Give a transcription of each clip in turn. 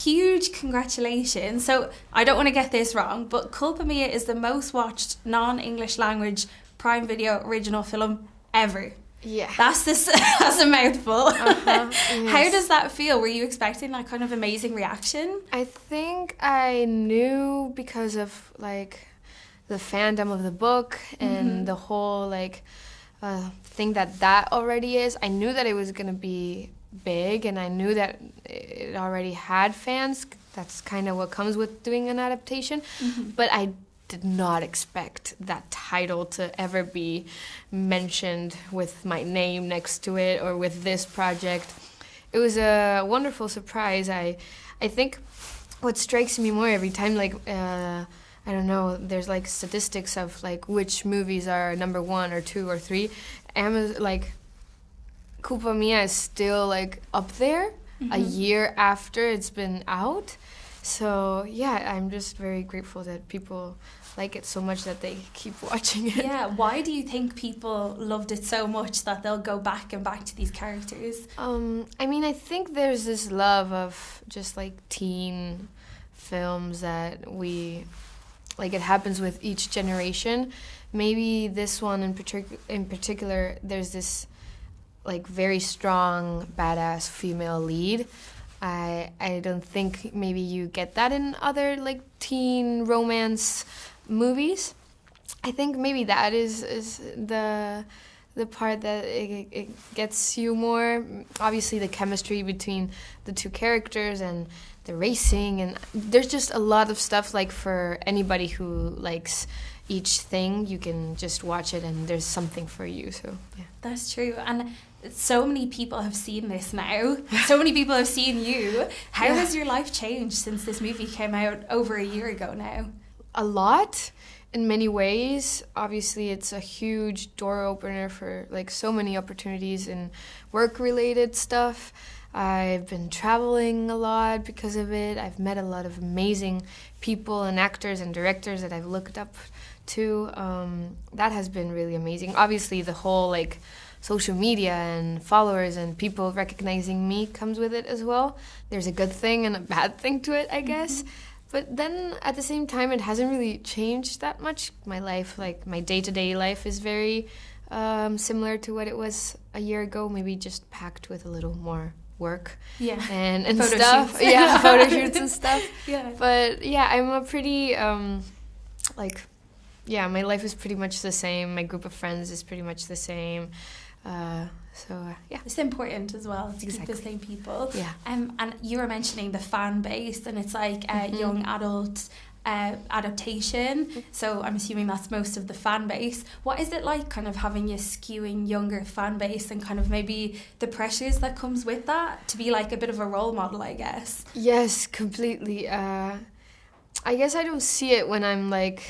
Huge congratulations. So I don't want to get this wrong, but Culpa Mía is the most watched non-English language Prime Video original film ever. Yeah. That's a mouthful. Yes. How does that feel? Were you expecting that kind of amazing reaction? I think I knew because of like the fandom of the book and the whole like thing that already is. I knew that it was gonna be big, and I knew that it already had fans. That's kind of what comes with doing an adaptation. But I did not expect that title to ever be mentioned with my name next to it or with this project. It was a wonderful surprise. I think what strikes me more every time, like, I don't know, there's like statistics of like which movies are number 1 or 2 or 3. Like, Culpa Mía is still like up there a year after it's been out. So yeah, I'm just very grateful that people like it so much that they keep watching it. Yeah, why do you think people loved it so much that they'll go back and back to these characters? I mean, I think there's this love of just like teen films that we, like, it happens with each generation. Maybe this one in particular, there's this like very strong, badass female lead. I don't think maybe you get that in other like teen romance movies. I think maybe that is the part that it gets you more. Obviously the chemistry between the two characters and the racing, and there's just a lot of stuff, like, for anybody who likes each thing, you can just watch it and there's something for you. So yeah, that's true. And so many people have seen this now. So many people have seen you. How has your life changed since this movie came out over a year ago now? A lot, in many ways. Obviously, it's a huge door opener for like so many opportunities in work-related stuff. I've been traveling a lot because of it. I've met a lot of amazing people and actors and directors that I've looked up to. That has been really amazing. Obviously, the whole like social media and followers and people recognizing me comes with it as well. There's a good thing and a bad thing to it, I guess. But then at the same time, it hasn't really changed that much. My life, like my day-to-day life, is very similar to what it was a year ago, maybe just packed with a little more work and photo stuff. Shoots. Yeah, photo shoots and stuff. Yeah. But yeah, I'm a pretty, my life is pretty much the same. My group of friends is pretty much the same. Yeah. It's important as well to keep the same people. Yeah. And you were mentioning the fan base, and it's like a young adult adaptation. So I'm assuming that's most of the fan base. What is it like kind of having a skewing younger fan base, and kind of maybe the pressures that comes with that to be like a bit of a role model, I guess? Yes, completely. I guess I don't see it when I'm like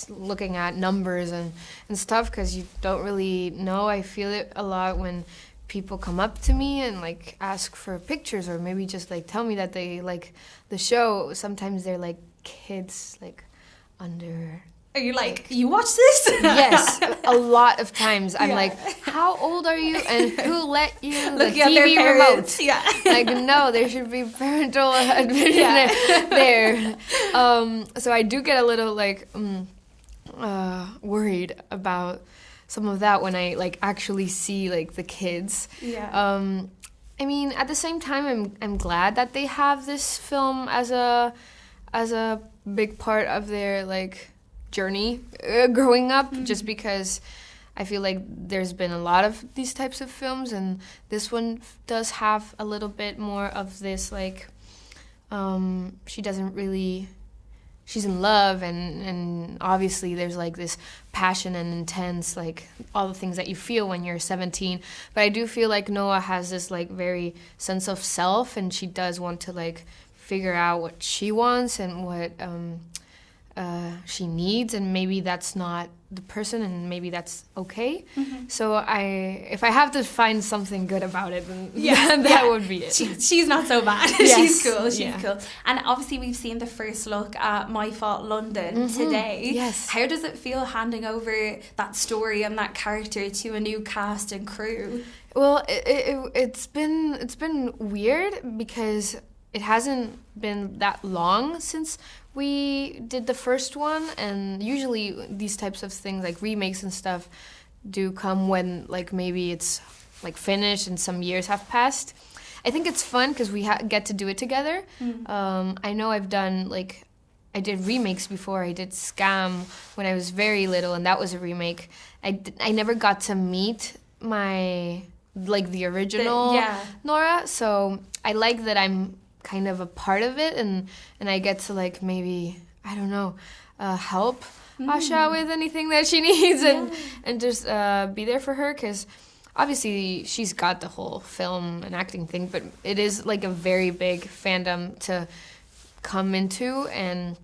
looking at numbers and stuff, because you don't really know. I feel it a lot when people come up to me and like ask for pictures, or maybe just like tell me that they like the show. Sometimes they're like kids, like under. Are you like, you watch this? Yes, a lot of times I'm like, how old are you and who let you look the at TV their remote? Yeah. Like, no, there should be parental admission there. So I do get a little like worried about some of that when I like actually see like the kids. Yeah. I mean, at the same time, I'm glad that they have this film as a big part of their like journey growing up, just because I feel like there's been a lot of these types of films, and this one does have a little bit more of this like she's in love, and obviously there's like this passion and intense, like all the things that you feel when you're 17. But I do feel like Noah has this like very sense of self, and she does want to like figure out what she wants and what she needs, and maybe that's not the person, and maybe that's okay. So if I have to find something good about it, then that would be it. She's not so bad. Yes. She's cool. She's cool. And obviously we've seen the first look at My Fault London today. Yes. How does it feel handing over that story and that character to a new cast and crew? Well, it's been weird, because it hasn't been that long since we did the first one, and usually these types of things like remakes and stuff do come when like maybe it's like finished and some years have passed. I think it's fun because we get to do it together. I know I did remakes before. I did Scam when I was very little, and that was a remake. I never got to meet the original Nora, so I like that I'm kind of a part of it, and I get to like maybe, I don't know, help Asha with anything that she needs, and just be there for her, because obviously she's got the whole film and acting thing, but it is like a very big fandom to come into, and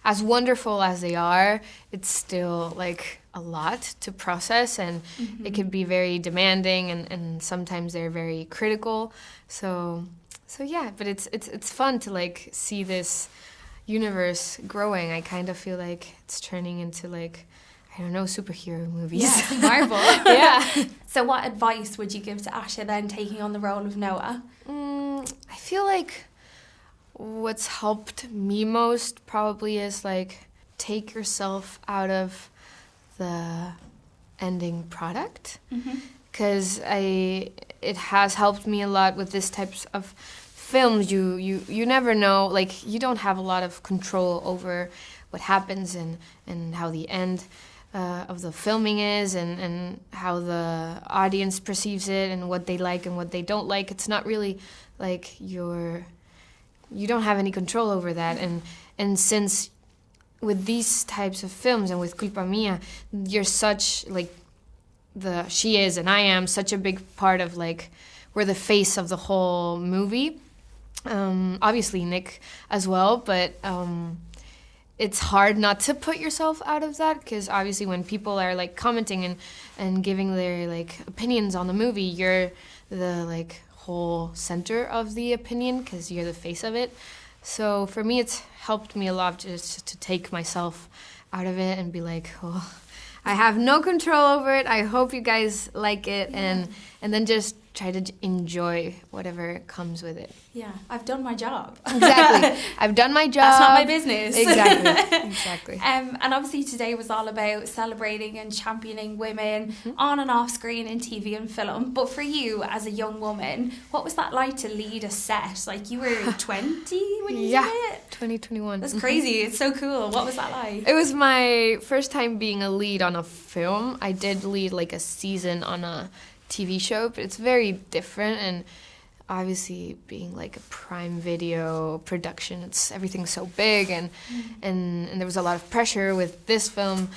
as wonderful as they are, it's still like a lot to process, and it can be very demanding, and sometimes they're very critical. So yeah, but it's fun to like see this universe growing. I kind of feel like it's turning into like, I don't know, superhero movies. Yeah, Marvel. Yeah. So what advice would you give to Asha then taking on the role of Noah? I feel like what's helped me most probably is like take yourself out of the ending product, because it has helped me a lot with this types of films. You never know, like you don't have a lot of control over what happens and how the end of the filming is, and how the audience perceives it, and what they like and what they don't like. It's not really like you don't have any control over that, and since with these types of films and with Culpa Mía, you're such like she is and I am such a big part of like, we're the face of the whole movie. Obviously Nick as well, but it's hard not to put yourself out of that, because obviously when people are like commenting and giving their like opinions on the movie, you're the like whole center of the opinion because you're the face of it. So for me, it's helped me a lot just to take myself out of it and be like, oh, I have no control over it. I hope you guys like it, and then just try to enjoy whatever comes with it. Yeah, I've done my job. Exactly. I've done my job. That's not my business. Exactly. And obviously today was all about celebrating and championing women on and off screen in TV and film. But for you as a young woman, what was that like to lead a set? Like you were 20 when you did it? 2021. That's crazy. It's so cool. What was that like? It was my first time being a lead on a film. I did lead like a season on a TV show, but it's very different, and obviously being like a Prime Video production, everything's so big, and there was a lot of pressure with this film.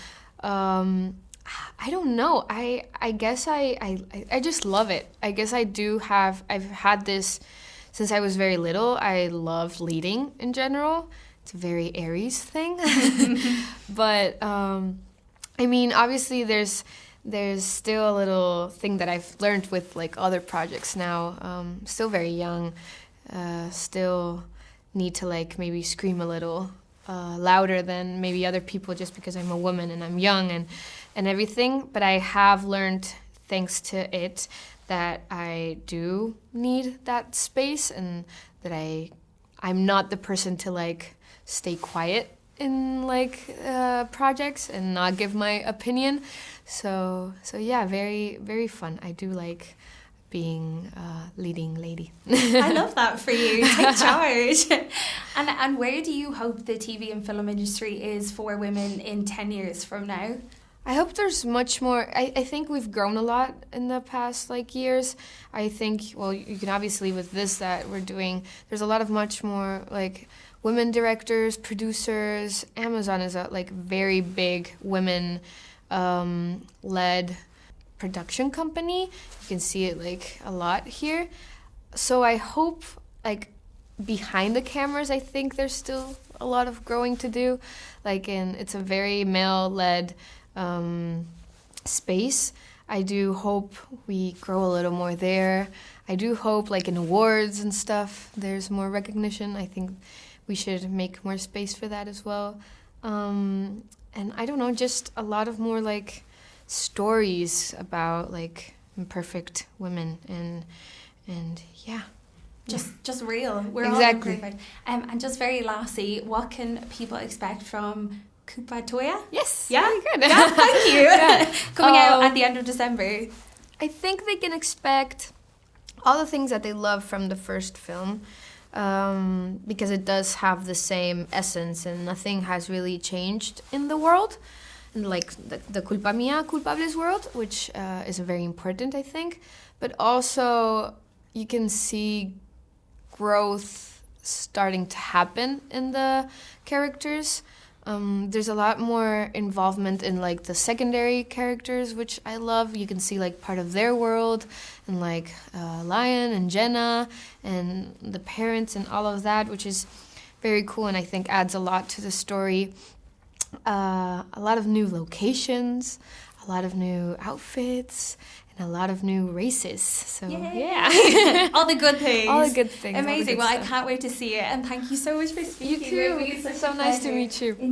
I don't know. I guess I just love it. I guess I've had this since I was very little. I love leading in general. It's a very Aries thing. But I mean, obviously there's still a little thing that I've learned with like other projects now. Still very young, still need to like maybe scream a little louder than maybe other people just because I'm a woman and I'm young and everything. But I have learned, thanks to it, that I do need that space, and that I'm not the person to like stay quiet in like projects and not give my opinion. So yeah, very, very fun. I do like being leading lady. I love that for you. Take charge. And where do you hope the TV and film industry is for women in 10 years from now? I hope there's much more. I think we've grown a lot in the past like years. I think, well, you can obviously with this that we're doing, there's a lot of much more like women directors, producers. Amazon is a like very big women led production company. You can see it like a lot here. So I hope like behind the cameras, I think there's still a lot of growing to do. Like it's a very male led space. I do hope we grow a little more there. I do hope like in awards and stuff, there's more recognition. I think we should make more space for that as well. And I don't know, just a lot of more like stories about like imperfect women and yeah. just real. We're Exactly. all imperfect. And just very lastly, what can people expect from Culpa Tuya? Yes. Yeah? Very good. Yeah, thank you. Yeah. Coming out at the end of December. I think they can expect all the things that they love from the first film, because it does have the same essence and nothing has really changed in the world. And like the Culpa Mía, Culpables world, which is very important, I think. But also you can see growth starting to happen in the characters. There's a lot more involvement in like the secondary characters, which I love. You can see like part of their world, and like Lion and Jenna and the parents and all of that, which is very cool and I think adds a lot to the story. A lot of new locations, a lot of new outfits, and a lot of new races. So yeah. All the good things. All the good things. Amazing. Good well, stuff. I can't wait to see it. And thank you so much for speaking. You too. With me. It's so nice to meet you.